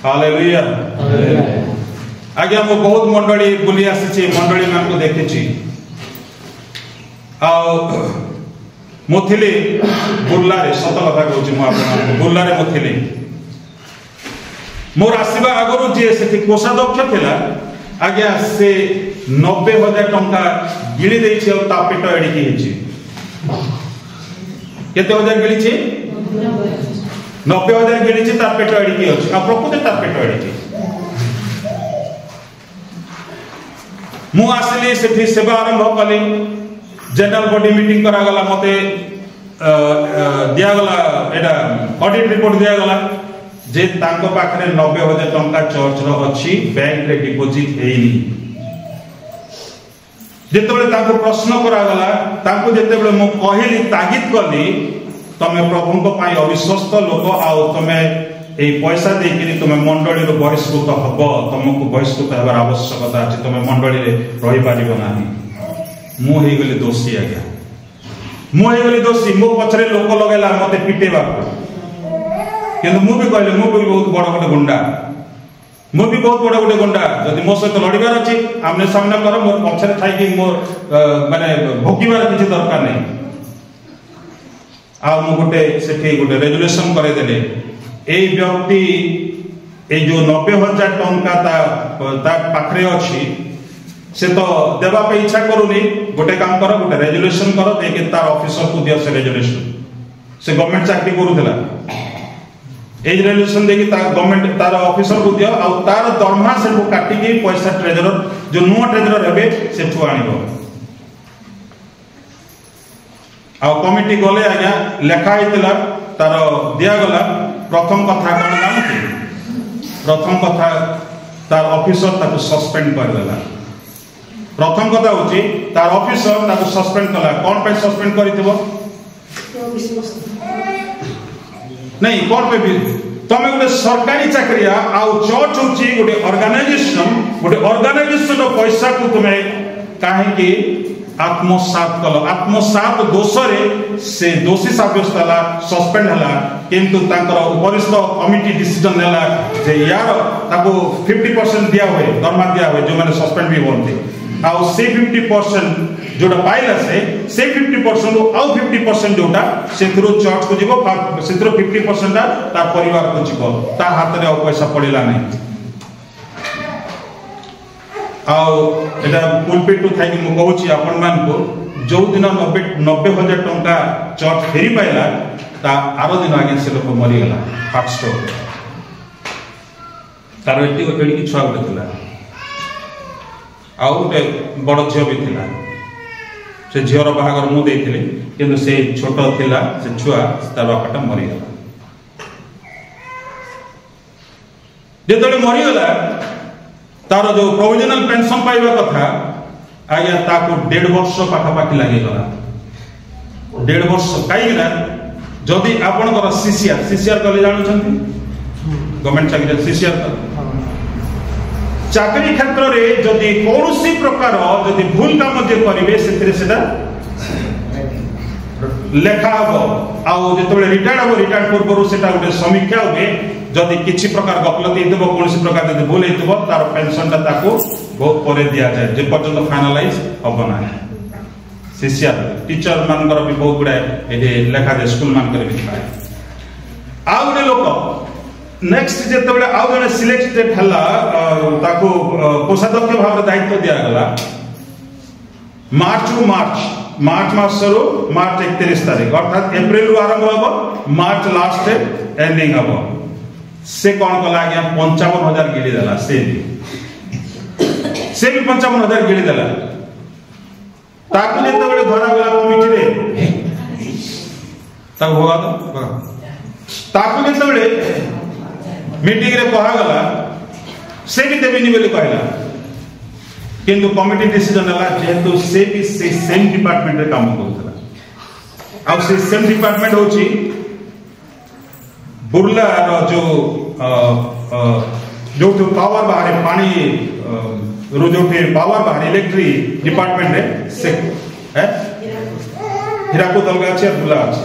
हालेलुया आज्ञा मो बहुत मंडली बुली आसी मंडली मान को देखी मुथिली बुर्लारे सत कथा कहूँ बुर्लारे मुथिली मोर आसवा आगु जी से कोषाध्यक्ष थिला आज्ञा से 90,000 टंका गिणी देछि और ता पेट एडिकी हेछि केते हजार गिणी 90,000 गिणी ता पेट एडिकी अछि आ प्रकृति ता पेट एडिकी मु आसली सेठी सेवा आरंभ कली जनरल बॉडी मीटिंग करा गला मते दिया गला एटा ऑडिट रिपोर्ट दिया गला जे तांको पाखरे 90,000 टंका चर्च रो अछि बैंक रे डिपॉजिट हेइनी जेतेबेले तांको प्रश्न करा गला तांको जेतेबेले मु कहिली तागिद करली तमे प्रभु को पाई अविश्वस्त लोक आ तमे ए पैसा देकिरी तुम मंडली रो बहिष्कृत हबो तुमको बहिष्कृत हेबार आवश्यकता अछि तुम मंडली रे रहि पारिबो नाही मु हे गली दोषी आज्ञा मु हे गली दोषी मो पछरे लोक लगेला मते पिटेबा किंतु मु भी कहले मु भी बहुत बड़ बड़ गुंडा मु भी बहुत बड़ बड़ गुंडा जदि मो सहित लड़िबार अछि आमने सामने कर मोर पछरे थाई कि मोर माने भोगिबार किछि दरकार नै आ मु गोटे सेठी गोटे रेजुलेशन करे देले ए व्यक्ति ए जो 90,000 टंका ता पाखरे अछि से तो देबा पे इच्छा करूनी गोटे काम करो गोटे रेजुलेशन करो देके तार ऑफिसर को दियो से रेजुलेशन से गवर्नमेंट चाकरी करूथला ए रेजुलेशन देके तार गवर्नमेंट तार ऑफिसर को दियो आ तार दरमा से को काटी के पैसा ट्रेजरर जो नुवा ट्रेजरर हेबे से ठु आनिबो आ कमिटी गले आज्ञा लेखा हितला तार दिया गला प्रथम कथा कौन जानते प्रथम कथा तार ऑफिसर ताको सस्पेंड कर देला प्रथम कथा होची तार ऑफिसर ताको सस्पेंड कला कौन पे सस्पेंड करितबो नहीं कौन पे भी तमे गोटे सरकारी चाकरिया आ चर्च होची गोटे ऑर्गेनाइजेशन रो पैसा को तुमे काहे कि आत्मसात कल आत्मसात दोषरे से दोषी साब्यस्त हला सस्पेंड हला किंतु तांकर वरिष्ठ कमिटी डिसीजन नेला जे यार ताको 50% दिया हुए दरमा दिया हुए जो माने सस्पेंड भी होते आ से 50% जोटा पाइला से 50% आउ 50% जोटा से चर्च को जीव से 50% ता परिवार को जीव ता हाथ रे पैसा पड़िला नहीं आउ एटा पुलपिट थाई मु कहूची आपण मान को जो दिन 90,000 टंका चर्च फेरी पाइला ता आरो दिन आगे से लोक मरी गला हार्ट स्ट्रोक तार एटी की छुआ गोटे थिला आउ गोटे बड़ झियो भी थिला से झियर बाहागर मु देइथिले किंतु से छोट थिला से छुआ तार बापाटा मरी गला जेतले मरी गला तार जो प्रोविजनल पेंशन पाइबा कथा आज्ञा ताको 1.5 वर्ष पाखापाखि लगी गला 1.5 वर्ष कहीं जदि आपणकर सीसीआर कले जानुछंती गवर्नमेंट चाकरी सीसीआर चाकरी क्षेत्र रे जदि कौनसी प्रकार जदि भूल काम जे करिवे सेतिरे सेटा लेखा हो आउ जेतबे रिटायर्ड हो रिटायर्ड पूर्व सेटा गोटे समीक्षा हुए जदि किछि प्रकार गफलती हेतबो कोनसी प्रकार जदि भूल हेतबो तार पेंशन ता ताको बहुत परे दिया जाए जे पर्यंत फाइनलाइज हबो ना सीसीआर टीचर मानकर भी बहुत गुडा एदे लेखा दे स्कूल मानकर भी थाए आउ गोटे लोक नेक्स्ट जेतबे आउ जने सिलेक्टेड हला ताको कोषाध्यक्ष भाव दायित्व दिया गला मार्च मासरो मार्च 31 तारीख अर्थात अप्रैल आरंभ हबो मार्च लास्ट एंडिंग हबो से कौन कला गया 55,000 गिली देला से भी 55,000 गिली देला ताकि जेतबे धरा गला कमिटी रे तब होगा तो ताकि जेतबे मीटिंग रे कहा गला से भी देबेनी बोली कहला किंतु कमिटी डिसीजन हला जेतु से भी सेम डिपार्टमेंट रे काम करथला आ से सेम डिपार्टमेंट होची बुर्ला जो पावर बाहर पानी जो पावर बाहर इलेक्ट्रिक डिपार्टमेंट रे से हीराकुद अलग अच्छे बुर्ला अच्छे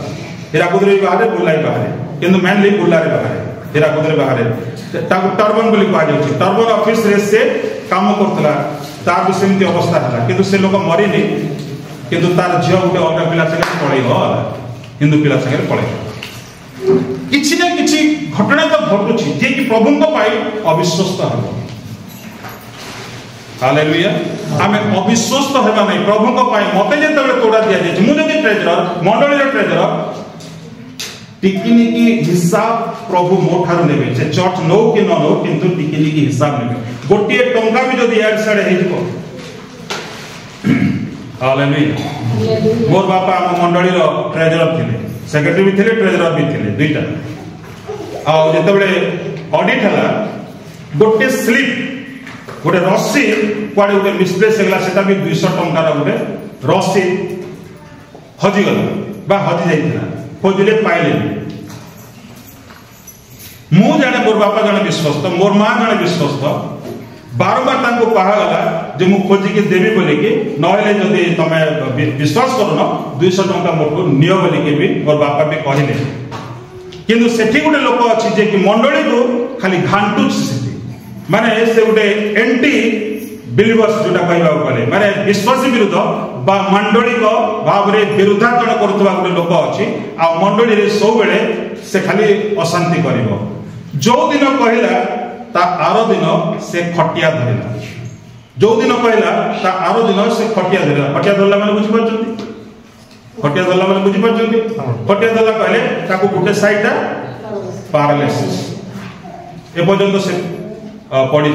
हीराकुद रे बाहर बुर्ला बाहर किंतु मेनली बुर्ला रे बाहर हीराकुद रे बाहर ताको टर्बन बोली कहा जाउची टर्बन ऑफिस रे से काम करथला तार भी सेमती अवस्था हला किंतु से लोक मरी नहीं किंतु तार झियो गोटे अलग पिला संगे पळै हो हिंदू पिला संगे पळै किछि ना किछि घटना तो घटुछि जे कि प्रभु को पाई अविश्वस्त हबो हालेलुया आमे अविश्वस्त हेबा नै प्रभु को पाई मते जेतबे तोड़ा दिया जे मु जदि ट्रेजरर मंडली रो ट्रेजरर टिकिनिकी हिसाब प्रभु मोठार नेबे से चर्च नो कि न नो किंतु टिकिनिकी हिसाब नेबे गोटे टंका भी जदि एड साडे हे जको हालेलुया मोर बापा हम मंडली रो ट्रेजरर थिले सेक्रेटरी भी थिले ट्रेजरर भी थिले दुईटा आ जेतबे ऑडिट हला गोटे स्लिप गोटे रसी कुआडे गोटे मिसप्लेस हेला सेटा भी 200 टंका रा गोटे रसी हजि गला बा हजि जाइथिला खोजले पाइले मु जाने मोर बापा जाने विश्वस्त मोर मां जाने विश्वस्त बारंबार तांको कहा गला जे मु खोजी के देबी बोले कि नहले जदि तमे विश्वास करन 200 टंका मोटो नियो बोले के भी मोर बापा भी कहिले किंतु सेठी गोटे लोक अछि जे कि मंडली को खाली घांटू सेठी माने से गोटे एंटी बिलीवर्स जोटा कहबा बोले माने विश्वासी विरुद्ध बा मंडली को भाव रे विरुद्धाचरण करतबा गोटे लोक अछि आ मंडली रे सो बेले से खाली अशांति करिवो जो दिन कहला ता आरो दिन से खटिया धरिला जो दिन कहला ता आरो दिन से खटिया धरला माने बुझि परछंती खटिया धरला माने बुझि परछंती खटिया धरला कहले ताको गुटे साइडटा पैरालिसिस ए पर्यंत से पड़ी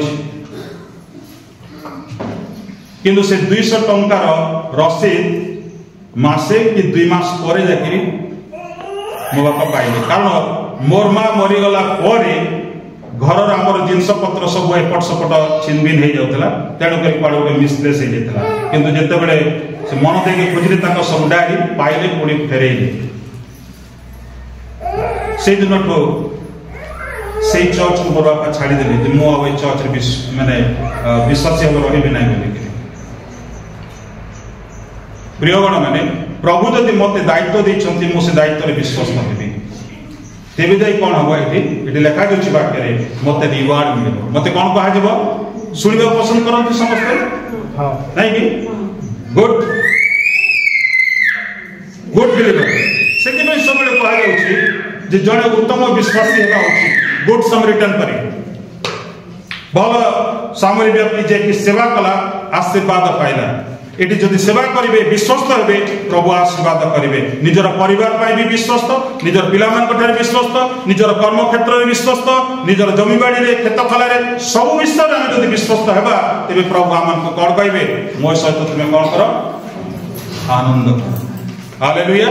किंतु से 200 टंकार रसीद मासे कि 2 मास पर जाकि मो बापा पाइले कारण मोर मां मरीगला परे घर आमर जिनस पत्र सब एपट सपट छिनबिन हो जाता तेणुक कड़े गोटे मिसप्लेस हो जाता किंतु जितेबले से मन देके खोजले सब डायरी पाइले पुणी फेरेले से दिन से चर्च को मोर बापा छाड़ीदेले मुझे चर्च माने विश्वासी हम रही ना बोलिक प्रियगण मैंने प्रभु जदि मत दायित्व देते मुझे दायित्व विश्वस्त हेबी तेबे जाई कौन हम ये लिखा जाऊँगी वाक्य मत रिवार्ड मिल मत कौन कह शुणा पसंद करते समस्त नहीं कि गुड गुड बिलीवर से सब कहुच्छी जड़े उत्तम विश्वासी होगा गुड समरिटर्न करे भल सामरी व्यक्ति जे कि सेवा कला आशीर्वाद पाइला एटी जदि सेवा करेंगे विश्वस्त हे प्रभु आशीर्वाद करेंगे निजर परिवार भी विश्वस्त निजर पिलामान विश्वस्त निजर कर्म क्षेत्र में विश्वस्त निजर जमीबाड़ी में खेत खलारे सब विषय में जब विश्वस्त होगा तेरे प्रभु आम कौन कहे मो सहित तुम्हें कौन कर आनंद कर हालेलुया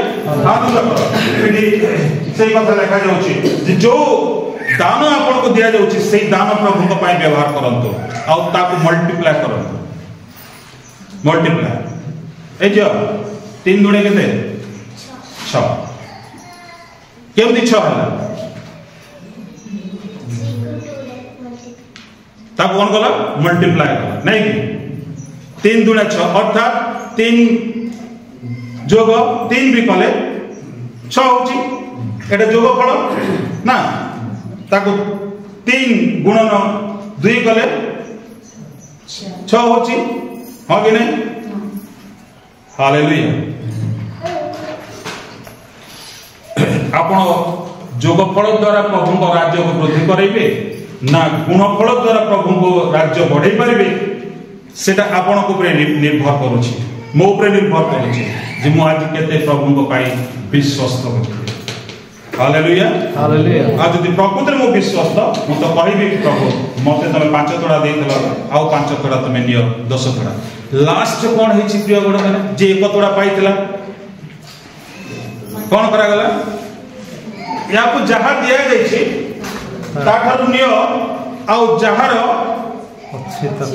आनंद कर से कथा लिखा जाउछि जो दान आपन को दिया जाउछि से दान प्रभु को व्यवहार करंतो आ ताको मल्टीप्लाई करंतो मल्टीप्लाई ए जो 3 दुणे केते 6 केमती 6 हला ताको कोन कला मल्टीप्लाई कला नहीं कि 3 दुणे 6 अर्थात 3 जोग 3 भी कले 6 होची एटा जोग फल ना ताको 3 गुणन 2 कले 6 होची हाँ कि नहीं हालेलुया आपण जोगफल द्वारा प्रभु को राज्य को वृद्धि करेंगे ना गुणफल द्वारा प्रभु को राज्य बढ़े पारे सेटा आपण को निर्भर करुछि मो ऊपर निर्भर करुछि जे मु आज केते प्रभु को पाई विश्वस्त होछि हालेलुया हालेलुया आज यदि प्रकृति मु विश्वस्त मु तो कहबी प्रभु मते तमे 5 तोड़ा देतला आउ 5 तोड़ा तमे नियो 10 तोड़ा लास्ट कौन है प्रिय गण मैंने जे 1 तोड़ा पाइला कौन करा गला या को जहां दिया जाइछे ताठारु नियो आउ जहार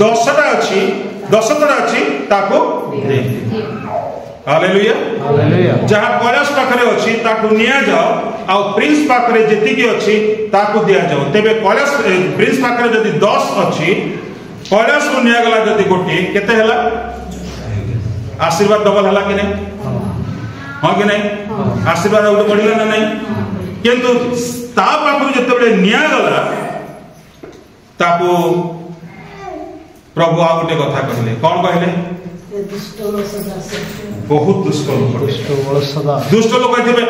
10 टा अछि 10 तोड़ा अछि ताको दे हालेलुया हालेलुया जहां कैलाश पाखरे अछि ताको निया जाओ आ प्रिंस पाखरे जेति की अछि ताको दिया जाओ तेबे कैलाश प्रिंस पाखरे जदि 10 अछि कैलाश को निया गला जदि गोटे केते हला आशीर्वाद डबल हला कि नहीं हां कि नहीं आशीर्वाद उठे बढ़िला ना नहीं किंतु ता पाखरु जते बेले निया गला ताको प्रभु आ गोटे कथा कहले कौन कहले बहुत दुष्ट लोग कहते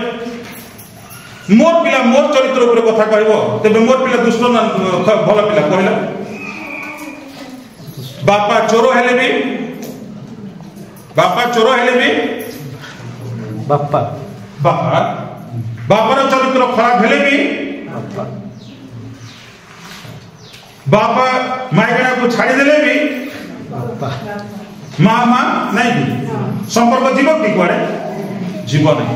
मोर पिला मोर चरित्र ऊपर कथा कहबो तेबे मोर पिला दुष्ट ना भल पिला कहला बापा चोर हेले भी बापा बापार चरित्र खराब हेले भी बापा माइगणा को छाड़ी देले भी माँ नहीं संपर्क जीव कि कुआड़े जीव नहीं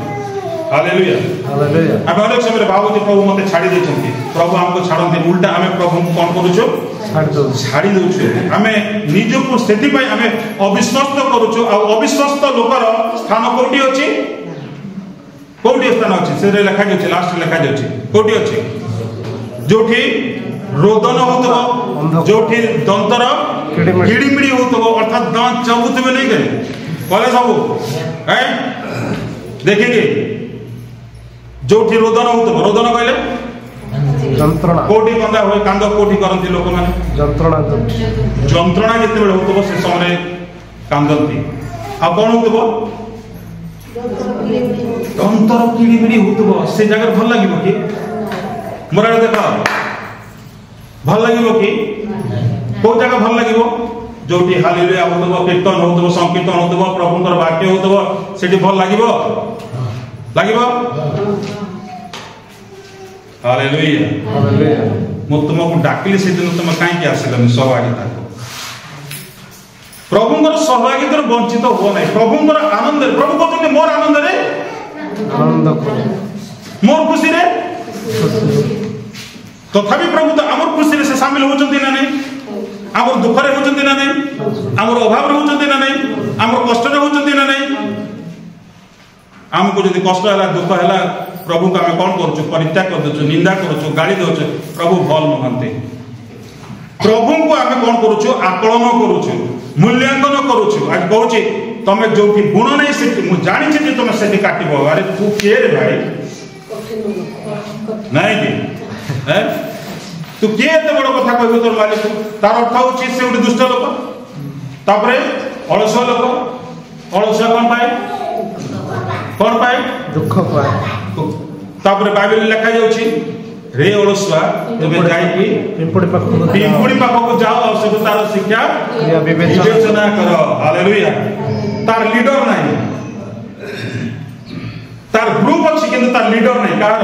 हालेलुया हालेलुया आमे अनेक समय भावो जे प्रभु मते छाड़ी देछंती प्रभु हमको छाड़ंती उल्टा आमे प्रभु को कोन करूछो छाड़ी दउछु आमे निज को सेति पय आमे अविश्वास करूछु आ अविश्वास लोकर स्थान कोठी अछि कोठी स्थान अछि से लिखा जाउछि लास्ट लिखा जाउछि कोठी अछि जोठी रोदन होतबो जोठी दंतर किड़िमिड़ी होतबो अर्थात दांत चबुतबे नहीं करे कहले सब हैं देखेंगे जोठी रोदन होतबो रोदन कहले जंत्रणा कोठी कंदा होय कांद कोठी करंती लोक माने जंत्रणा जते बेले होतबो से समय कांदंती आ कोन होतबो दंतर किड़िमिड़ी होतबो से जगह भल लागिबो कि मोरा देखा भल लगिबो कि को जगह भल लगिबो जोटी हालेलुया होतबो कीर्तन होतबो संकीर्तन होतबो प्रभुଙ୍କର वाक्य होतबो सेठी भल लागिबो हालेलुया हालेलुया मु तुमको डाकिली से दिन तुम काहे के आसिलनि सहभागिता को प्रभुଙ୍କର सहभागिता वंचित हो नै प्रभुଙ୍କର आनंद प्रभु कहते मोर आनंद रे आनंद कर मोर खुशी रे तथापि प्रभु तो आमर खुशी से सामिल होचंती ना नहीं आमर दुख रे होचंती ना नहीं आमर अभाव रे होचंती ना नहीं आमर कष्ट रे होचंती ना नहीं हमको यदि कष्ट है दुख है प्रभु को आम कौन करूँ परित्याग कर दे निंदा करूँ गाड़ी दे प्रभु भल नुहंती प्रभु को आम कौन करूँ आकलन करूँ मूल्यांकन करूँ आज कहूँ तुम जो गुण नहीं से जानी तुम से काटब अरे तू किए रे भाई नहीं कि तू किए एत बड़ कथा कह तोर मालिक तार अर्थ हूँ से गोटे दुष्ट लोक तापर अलस लोक अलस कौन पाए कौन पाए दुख पाए तापर बाइबल लिखा जाउची रे ओलसुआ तुमे जाई कि पिंपुड़ी पाखो जाओ और सब तार शिक्षा विवेचना करो हालेलुया तार लीडर नहीं तार ग्रुप अछि किंतु तार लीडर नहीं कार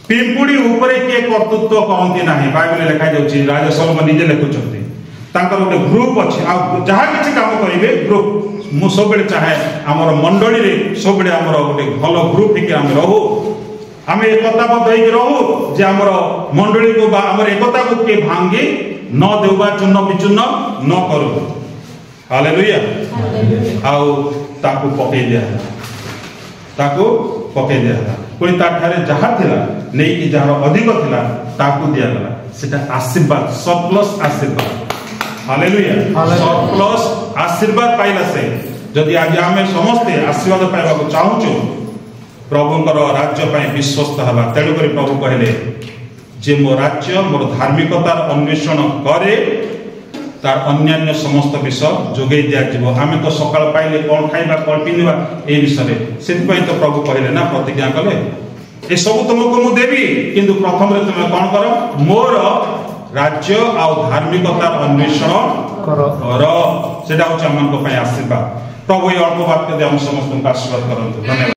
पिंपुड़ी ऊपर के कर्तृत्व करंती नाही बाइबल लिखा जाउची राजा सलोमन निजे लिखुचंती तांकर गोटे ग्रुप अछि आ जहा किछि काम करिवे ग्रुप मु सब बेले चाहे हमर मंडली रे सब बेले हमर गोटे भलो ग्रुप के हम रहू हम एकताबद्ध होइके रहू जे हमर मंडली को बा हमर एकता को के भांगी न देउबा चूर्ण विचूर्ण न करू हालेलुया आउ ताकू पके दिया कोई ताठारे जहा थिला नै कि जहार अधिक थिला ताकू दिया गला सेटा आशीर्वाद सरप्लस आशीर्वाद हालेलुया सरप्लस आशीर्वाद पाइला से जदि आज आमे समस्त आशीर्वाद पाइबा को चाहूचु प्रभुंकर राज्य पाए विश्वस्त हवा तेणु करी प्रभु कहले जे मो राज्य मोर धार्मिकतार अन्वेषण करे तार अन्यान्य समस्त विषय जोगे दिया जीवो आमे तो सकाळ पाइले कोन खाइबा कोन पिनिबा ए विषय सेति पई तो प्रभु कहले ना प्रतिज्ञा कले ए सब तुमको मु देबी किंतु प्रथम रे तुम कोन करो मोर राज्य आ धार्मिकतार अन्वेषण करो सेटा होछ हमन को पई आशीर्वाद प्रभु ए अल्प बात के हम समस्त को आशीर्वाद करंतु धन्यवाद।